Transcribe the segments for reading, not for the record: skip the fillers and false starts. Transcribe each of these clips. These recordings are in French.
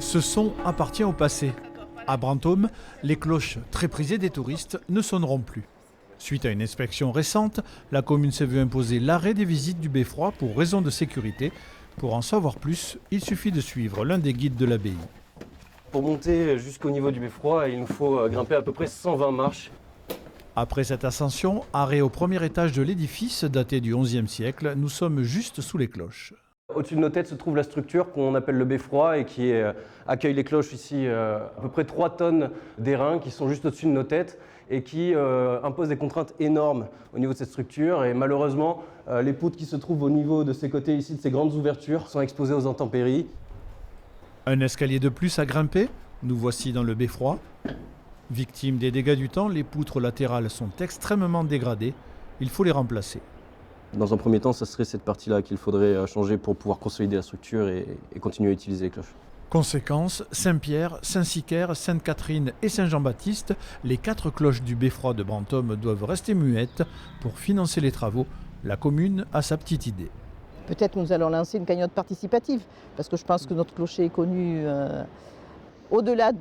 Ce son appartient au passé. À Brantôme, les cloches très prisées des touristes ne sonneront plus. Suite à une inspection récente, la commune s'est vue imposer l'arrêt des visites du beffroi pour raison de sécurité. Pour en savoir plus, il suffit de suivre l'un des guides de l'abbaye. Pour monter jusqu'au niveau du beffroi, il nous faut grimper à peu près 120 marches. Après cette ascension, arrêt au premier étage de l'édifice daté du XIe siècle, nous sommes juste sous les cloches. Au-dessus de nos têtes se trouve la structure qu'on appelle le beffroi et qui accueille les cloches ici, à peu près 3 tonnes d'airain qui sont juste au-dessus de nos têtes et qui impose des contraintes énormes au niveau de cette structure. Et malheureusement, les poutres qui se trouvent au niveau de ces côtés ici, de ces grandes ouvertures, sont exposées aux intempéries. Un escalier de plus à grimper, nous voici dans le beffroi. Victimes des dégâts du temps, les poutres latérales sont extrêmement dégradées. Il faut les remplacer. Dans un premier temps, ce serait cette partie-là qu'il faudrait changer pour pouvoir consolider la structure et continuer à utiliser les cloches. Conséquence, Saint-Pierre, Saint-Sicaire, Sainte-Catherine et Saint-Jean-Baptiste, les 4 cloches du beffroi de Brantôme doivent rester muettes. Pour financer les travaux, la commune a sa petite idée. Peut-être nous allons lancer une cagnotte participative, parce que je pense que notre clocher est connu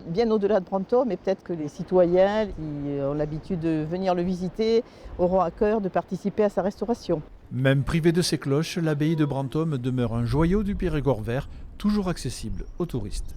bien au-delà de Brantôme, et peut-être que les citoyens qui ont l'habitude de venir le visiter auront à cœur de participer à sa restauration. Même privée de ses cloches, l'abbaye de Brantôme demeure un joyau du Périgord vert, toujours accessible aux touristes.